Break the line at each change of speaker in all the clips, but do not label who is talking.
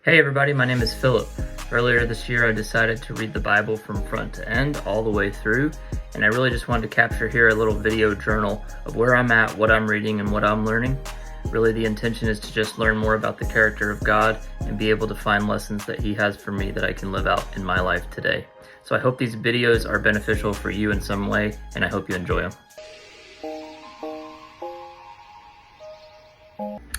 Hey everybody, my name is Philip. Earlier this year I decided to read the Bible from front to end, all the way through, and I really just wanted to capture here a little video journal of where I'm at, what I'm reading, and what I'm learning. Really the intention is to just learn more about the character of God and be able to find lessons that He has for me that I can live out in my life today. So I hope these videos are beneficial for you in some way, and I hope you enjoy them.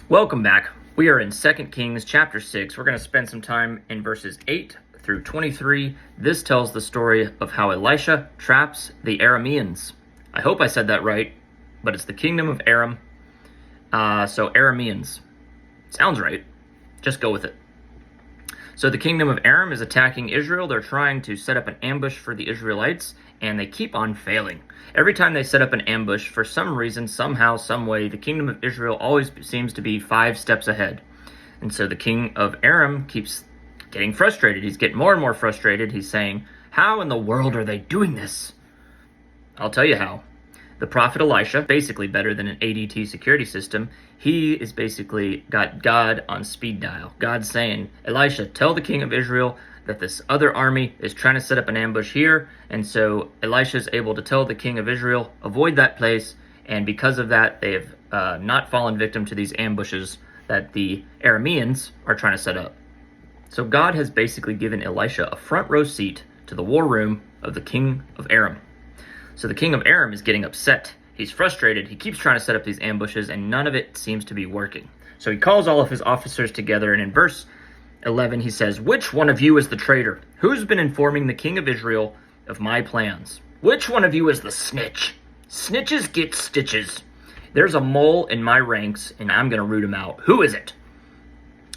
Welcome back. We are in 2 Kings chapter 6. We're going to spend some time in verses 8 through 23. This tells the story of how Elisha traps the Arameans. I hope I said that right, but it's the kingdom of Aram. So Arameans. Sounds right. Just go with it. So the kingdom of Aram is attacking Israel. They're trying to set up an ambush for the Israelites, and they keep on failing. Every time they set up an ambush, for some reason, somehow, some way, the kingdom of Israel always seems to be 5 steps ahead. And so the king of Aram keeps getting frustrated. He's getting more and more frustrated. He's saying, how in the world are they doing this? I'll tell you how. The prophet Elisha, basically better than an ADT security system, he is basically got God on speed dial. God's saying, Elisha, tell the king of Israel that this other army is trying to set up an ambush here. And so Elisha is able to tell the king of Israel, avoid that place. And because of that, they have not fallen victim to these ambushes that the Arameans are trying to set up. So God has basically given Elisha a front row seat to the war room of the king of Aram. So the king of Aram is getting upset. He's frustrated. He keeps trying to set up these ambushes, and none of it seems to be working. So he calls all of his officers together, and in verse 11 he says, which one of you is the traitor? Who's been informing the king of Israel of my plans? Which one of you is the snitch? Snitches get stitches. There's a mole in my ranks, and I'm going to root him out. Who is it?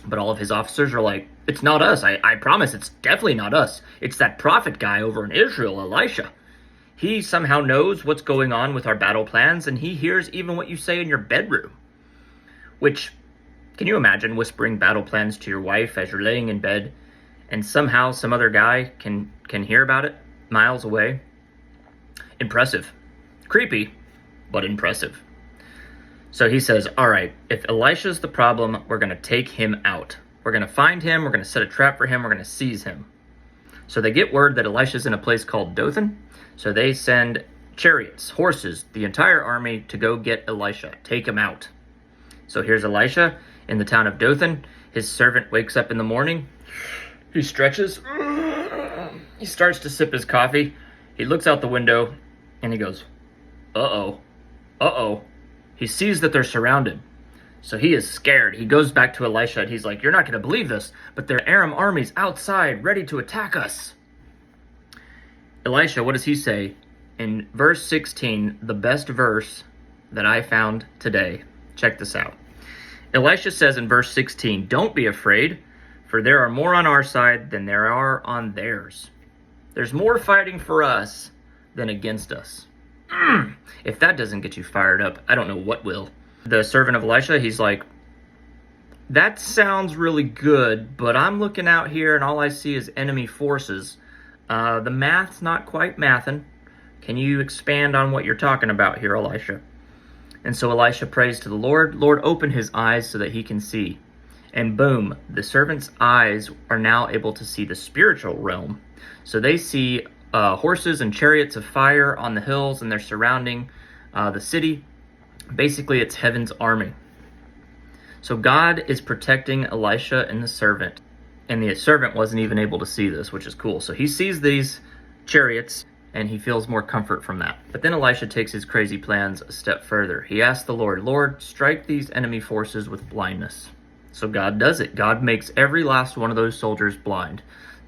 But all of his officers are like, it's not us. I promise it's definitely not us. It's that prophet guy over in Israel, Elisha. He somehow knows what's going on with our battle plans, and he hears even what you say in your bedroom. Which, can you imagine whispering battle plans to your wife as you're laying in bed, and somehow some other guy can hear about it miles away? Impressive. Creepy, but impressive. So he says, all right, if Elisha's the problem, we're going to take him out. We're going to find him. We're going to set a trap for him. We're going to seize him. So they get word that Elisha's in a place called Dothan. So they send chariots, horses, the entire army to go get Elisha, take him out. So here's Elisha in the town of Dothan. His servant wakes up in the morning. He stretches. He starts to sip his coffee. He looks out the window and he goes, uh-oh, uh-oh. He sees that they're surrounded. So he is scared. He goes back to Elisha and he's like, you're not going to believe this, but their Aram army's outside ready to attack us. Elisha, what does he say? In verse 16, the best verse that I found today. Check this out. Elisha says in verse 16, don't be afraid, for there are more on our side than there are on theirs. There's more fighting for us than against us. If that doesn't get you fired up, I don't know what will. The servant of Elisha, he's like, that sounds really good, but I'm looking out here and all I see is enemy forces. The math's not quite mathin'. Can you expand on what you're talking about here, Elisha? And so Elisha prays to the Lord. Lord, open his eyes so that he can see. And boom, the servant's eyes are now able to see the spiritual realm. So they see horses and chariots of fire on the hills, and they're surrounding the city. Basically, it's heaven's army. So God is protecting Elisha and the servant. And the servant wasn't even able to see this, which is cool. So he sees these chariots, and he feels more comfort from that. But then Elisha takes his crazy plans a step further. He asks the Lord, Lord, strike these enemy forces with blindness. So God does it. God makes every last one of those soldiers blind.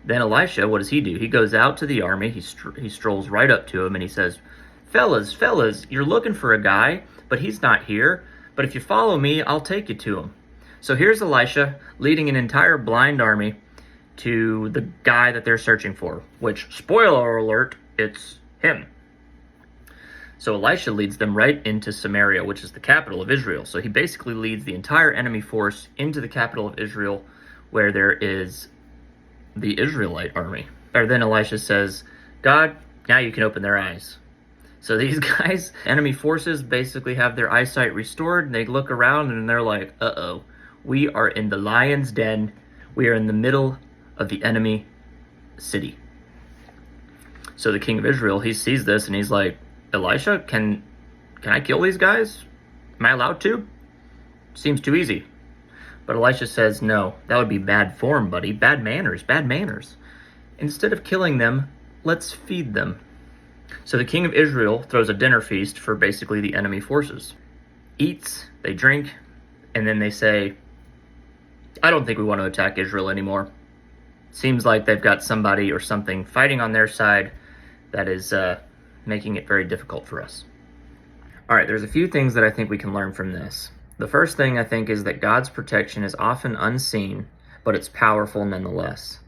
Then Elisha, what does he do? He goes out to the army. He strolls right up to him, and he says, fellas, you're looking for a guy, but he's not here. But if you follow me, I'll take you to him. So here's Elisha leading an entire blind army to the guy that they're searching for, which, spoiler alert, it's him. So Elisha leads them right into Samaria, which is the capital of Israel. So he basically leads the entire enemy force into the capital of Israel, where there is the Israelite army. Or then Elisha says, God, now you can open their eyes. So these guys, enemy forces, basically have their eyesight restored, and they look around and they're like, uh-oh, we are in the lion's den. We are in the middle of the enemy city. So the king of Israel, he sees this and he's like, Elisha, can I kill these guys? Am I allowed to? Seems too easy. But Elisha says, no, that would be bad form, buddy. Bad manners, bad manners. Instead of killing them, let's feed them. So the king of Israel throws a dinner feast for basically the enemy forces. Eats, they drink, and then they say, I don't think we want to attack Israel anymore. Seems like they've got somebody or something fighting on their side that is making it very difficult for us. All right, there's a few things that I think we can learn from this. The first thing I think is that God's protection is often unseen, but it's powerful nonetheless.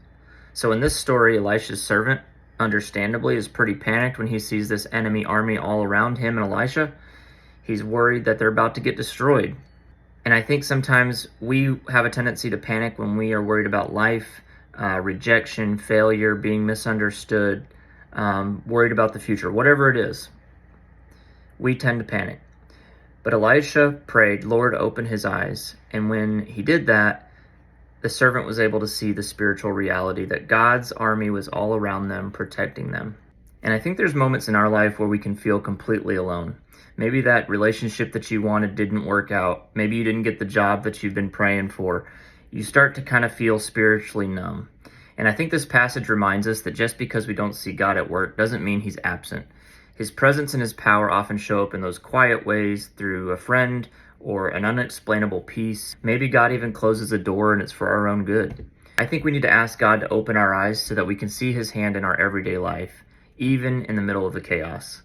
So in this story, Elisha's servant, understandably, is pretty panicked when he sees this enemy army all around him and Elisha. He's worried that they're about to get destroyed. And I think sometimes we have a tendency to panic when we are worried about life, rejection, failure, being misunderstood, worried about the future, whatever it is. We tend to panic. But Elisha prayed, Lord, open his eyes. And when he did that, the servant was able to see the spiritual reality that God's army was all around them, protecting them. And I think there's moments in our life where we can feel completely alone. Maybe that relationship that you wanted didn't work out. Maybe you didn't get the job that you've been praying for. You start to kind of feel spiritually numb. And I think this passage reminds us that just because we don't see God at work doesn't mean he's absent. His presence and his power often show up in those quiet ways, through a friend or an unexplainable peace. Maybe God even closes a door and it's for our own good. I think we need to ask God to open our eyes so that we can see his hand in our everyday life, even in the middle of the chaos.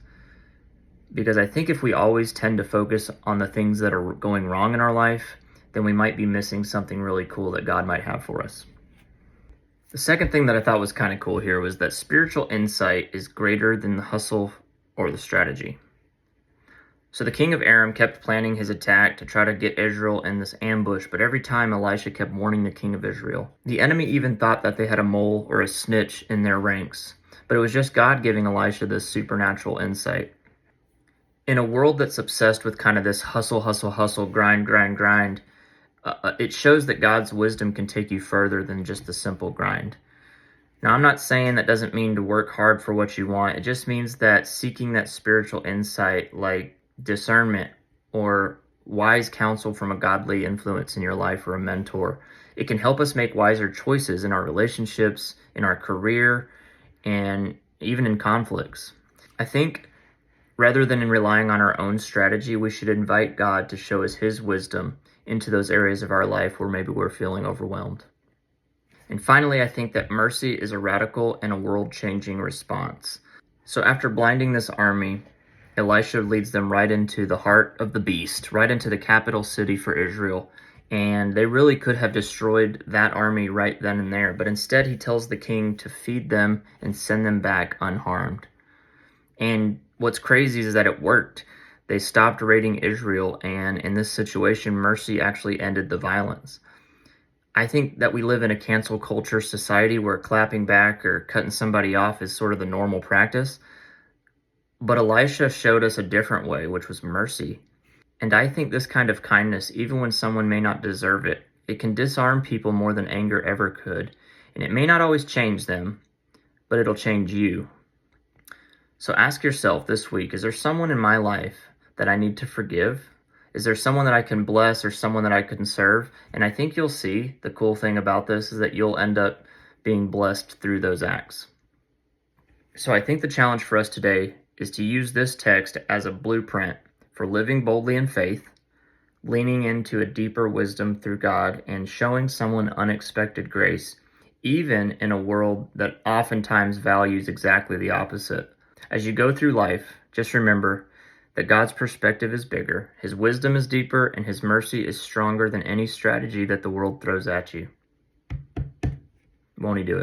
Because I think if we always tend to focus on the things that are going wrong in our life, then we might be missing something really cool that God might have for us. The second thing that I thought was kind of cool here was that spiritual insight is greater than the hustle or the strategy. So the king of Aram kept planning his attack to try to get Israel in this ambush, but every time Elisha kept warning the king of Israel. The enemy even thought that they had a mole or a snitch in their ranks, but it was just God giving Elisha this supernatural insight. In a world that's obsessed with kind of this hustle, grind, it shows that God's wisdom can take you further than just the simple grind. Now, I'm not saying that doesn't mean to work hard for what you want. It just means that seeking that spiritual insight, like discernment or wise counsel from a godly influence in your life or a mentor, it can help us make wiser choices in our relationships, in our career, and even in conflicts. I think rather than relying on our own strategy, we should invite God to show us his wisdom into those areas of our life where maybe we're feeling overwhelmed. And finally, I think that mercy is a radical and a world-changing response. So after blinding this army, Elisha leads them right into the heart of the beast, right into the capital city for Israel. And they really could have destroyed that army right then and there. But instead, he tells the king to feed them and send them back unharmed. And what's crazy is that it worked. They stopped raiding Israel, and in this situation, mercy actually ended the violence. I think that we live in a cancel culture society where clapping back or cutting somebody off is sort of the normal practice. But Elisha showed us a different way, which was mercy. And I think this kind of kindness, even when someone may not deserve it, it can disarm people more than anger ever could. And it may not always change them, but it'll change you. So ask yourself this week, is there someone in my life that I need to forgive? Is there someone that I can bless or someone that I can serve? And I think you'll see the cool thing about this is that you'll end up being blessed through those acts. So I think the challenge for us today is to use this text as a blueprint for living boldly in faith, leaning into a deeper wisdom through God, and showing someone unexpected grace, even in a world that oftentimes values exactly the opposite. As you go through life, just remember that God's perspective is bigger, his wisdom is deeper, and his mercy is stronger than any strategy that the world throws at you. Won't he do it?